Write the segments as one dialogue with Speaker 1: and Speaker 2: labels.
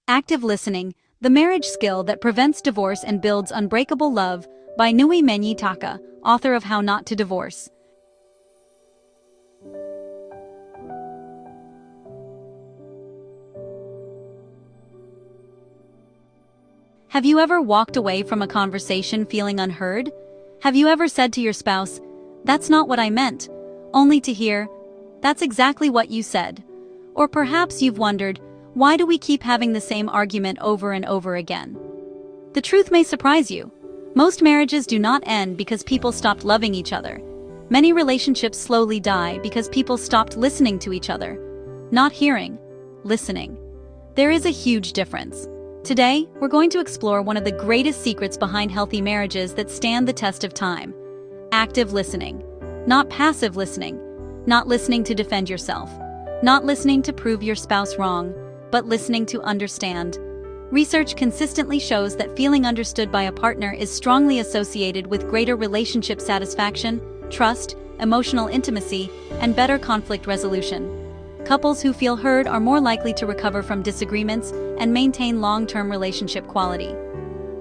Speaker 1: Active Listening, the Marriage Skill That Prevents Divorce and Builds Unbreakable Love, by Ngwe Mengi Taka, author of How Not to Divorce. Have you ever walked away from a conversation feeling unheard? Have you ever said to your spouse, "That's not what I meant," only to hear, "That's exactly what you said"? Or perhaps you've wondered, why do we keep having the same argument over and over again? The truth may surprise you. Most marriages do not end because people stopped loving each other. Many relationships slowly die because people stopped listening to each other. Not hearing, listening. There is a huge difference. Today, we're going to explore one of the greatest secrets behind healthy marriages that stand the test of time. Active listening. Not passive listening. Not listening to defend yourself. Not listening to prove your spouse wrong, but listening to understand. Research consistently shows that feeling understood by a partner is strongly associated with greater relationship satisfaction, trust, emotional intimacy, and better conflict resolution. Couples who feel heard are more likely to recover from disagreements and maintain long-term relationship quality.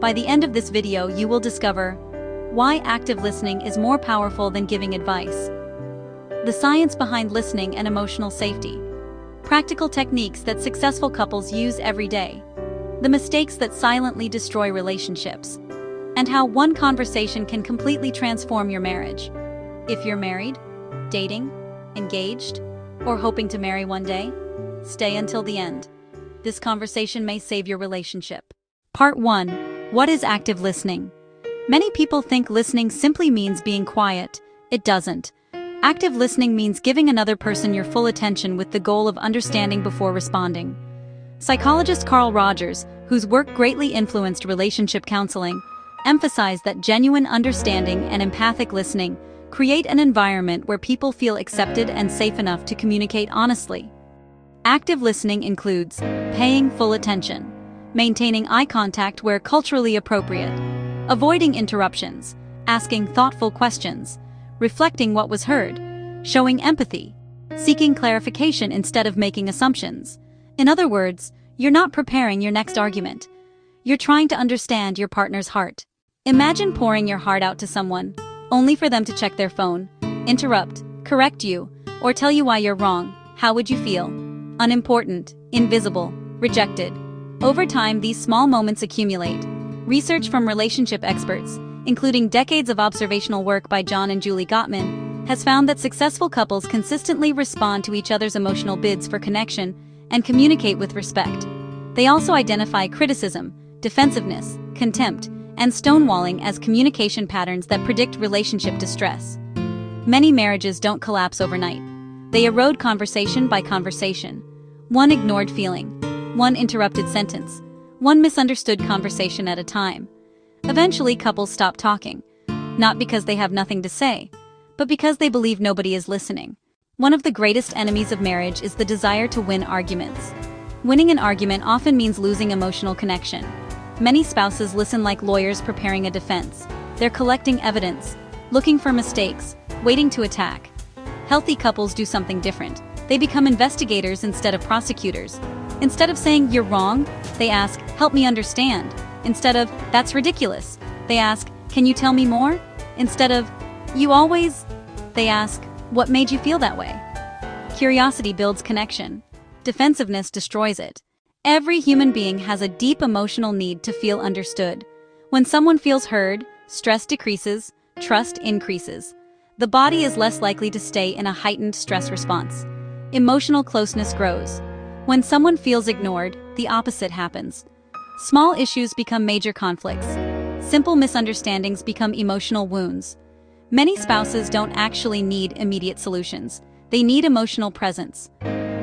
Speaker 1: By the end of this video, you will discover why active listening is more powerful than giving advice, the science behind listening and emotional safety, practical techniques that successful couples use every day, the mistakes that silently destroy relationships, and how one conversation can completely transform your marriage. If you're married, dating, engaged, or hoping to marry one day, stay until the end. This conversation may save your relationship. Part 1. What is active listening? Many people think listening simply means being quiet. It doesn't. Active listening means giving another person your full attention with the goal of understanding before responding. Psychologist Carl Rogers, whose work greatly influenced relationship counseling, emphasized that genuine understanding and empathic listening create an environment where people feel accepted and safe enough to communicate honestly. Active listening includes paying full attention, maintaining eye contact where culturally appropriate, avoiding interruptions, asking thoughtful questions, reflecting what was heard, showing empathy, seeking clarification instead of making assumptions. In other words, you're not preparing your next argument. You're trying to understand your partner's heart. Imagine pouring your heart out to someone, only for them to check their phone, interrupt, correct you, or tell you why you're wrong. How would you feel? Unimportant, invisible, rejected. Over time, these small moments accumulate. Research from relationship experts, including decades of observational work by John and Julie Gottman, has found that successful couples consistently respond to each other's emotional bids for connection and communicate with respect. They also identify criticism, defensiveness, contempt, and stonewalling as communication patterns that predict relationship distress. Many marriages don't collapse overnight. They erode conversation by conversation. One ignored feeling, one interrupted sentence, one misunderstood conversation at a time. Eventually, couples stop talking, not because they have nothing to say, but because they believe nobody is listening. One of the greatest enemies of marriage is the desire to win arguments. Winning an argument often means losing emotional connection. Many spouses listen like lawyers preparing a defense. They're collecting evidence, looking for mistakes, waiting to attack. Healthy couples do something different. They become investigators instead of prosecutors. Instead of saying, "You're wrong," they ask, "Help me understand." Instead of, "That's ridiculous," they ask, "Can you tell me more?" Instead of, "You always," they ask, "What made you feel that way?" Curiosity builds connection. Defensiveness destroys it. Every human being has a deep emotional need to feel understood. When someone feels heard, stress decreases, trust increases. The body is less likely to stay in a heightened stress response. Emotional closeness grows. When someone feels ignored, the opposite happens. Small issues become major conflicts. Simple misunderstandings become emotional wounds. Many spouses don't actually need immediate solutions. They need emotional presence.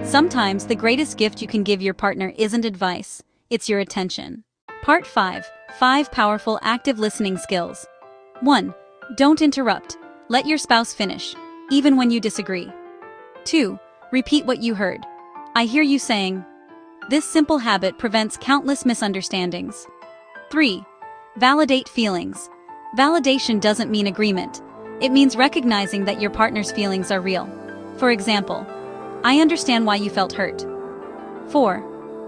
Speaker 1: Sometimes the greatest gift you can give your partner isn't advice, it's your attention. Part 5. 5 Powerful Active Listening Skills. 1. Don't interrupt. Let your spouse finish, even when you disagree. 2. Repeat what you heard. I hear you saying. This simple habit prevents countless misunderstandings. 3. Validate feelings. Validation doesn't mean agreement. It means recognizing that your partner's feelings are real. For example, I understand why you felt hurt. 4.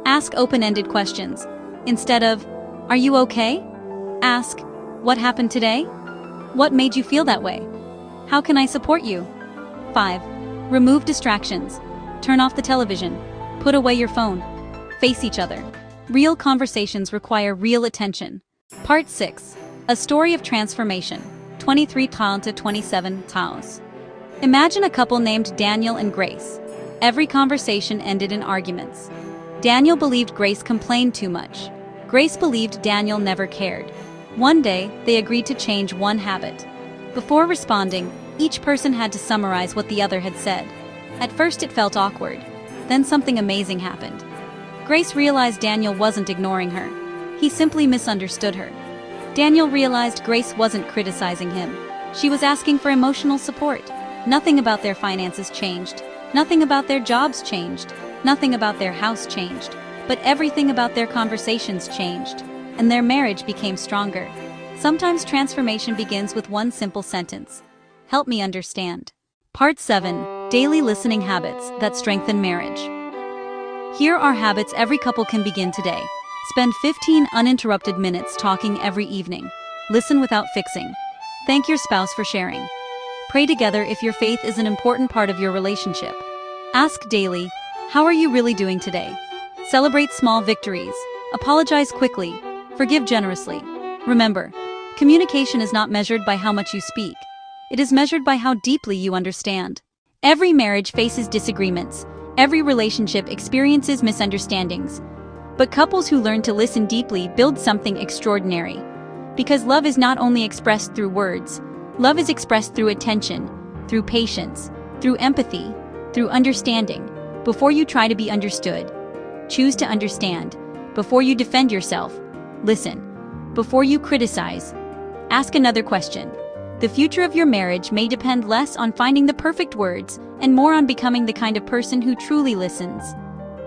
Speaker 1: Ask open-ended questions. Instead of, "Are you okay?" Ask, "What happened today? What made you feel that way? How can I support you?" 5. Remove distractions. Turn off the television. Put away your phone. Face each other. Real conversations require real attention. Part 6. A story of transformation. 23 to 27 taos. Imagine a couple named Daniel and Grace. Every conversation ended in arguments. Daniel believed Grace complained too much. Grace believed Daniel never cared. One day, they agreed to change one habit. Before responding, each person had to summarize what the other had said. At first it felt awkward. Then something amazing happened. Grace realized Daniel wasn't ignoring her. He simply misunderstood her. Daniel realized Grace wasn't criticizing him. She was asking for emotional support. Nothing about their finances changed. Nothing about their jobs changed. Nothing about their house changed. But everything about their conversations changed. And their marriage became stronger. Sometimes transformation begins with one simple sentence. Help me understand. Part 7. Daily listening habits that strengthen marriage. Here are habits every couple can begin today. Spend 15 uninterrupted minutes talking every evening. Listen without fixing. Thank your spouse for sharing. Pray together if your faith is an important part of your relationship. Ask daily, "How are you really doing today?" Celebrate small victories. Apologize quickly. Forgive generously. Remember, communication is not measured by how much you speak. It is measured by how deeply you understand. Every marriage faces disagreements. Every relationship experiences misunderstandings. But couples who learn to listen deeply build something extraordinary. Because love is not only expressed through words, love is expressed through attention, through patience, through empathy, through understanding. Before you try to be understood, choose to understand. Before you defend yourself, listen. Before you criticize, ask another question. The future of your marriage may depend less on finding the perfect words and more on becoming the kind of person who truly listens.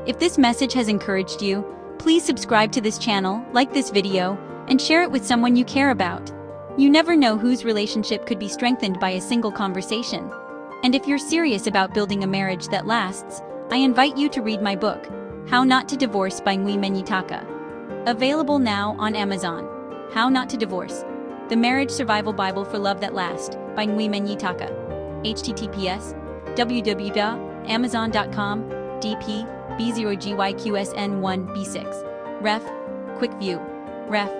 Speaker 1: If this message has encouraged you, please subscribe to this channel, like this video, and share it with someone you care about. You never know whose relationship could be strengthened by a single conversation. And if you're serious about building a marriage that lasts, I invite you to read my book, How Not to Divorce by Ngwe Mengi Taka. Available now on Amazon. How Not to Divorce. The Marriage Survival Bible for Love That Lasts by Ngwe Mengi Taka. https www.amazon.com DP B0GYQSN1B6. Ref. Quick View. Ref.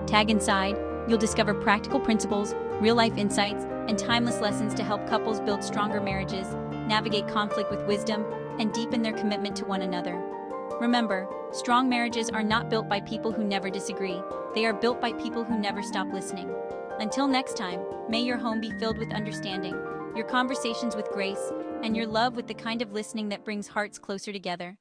Speaker 1: Tag inside. You'll discover practical principles, real-life insights, and timeless lessons to help couples build stronger marriages, navigate conflict with wisdom, and deepen their commitment to one another. Remember, strong marriages are not built by people who never disagree. They are built by people who never stop listening. Until next time, may your home be filled with understanding, your conversations with grace, and your love with the kind of listening that brings hearts closer together.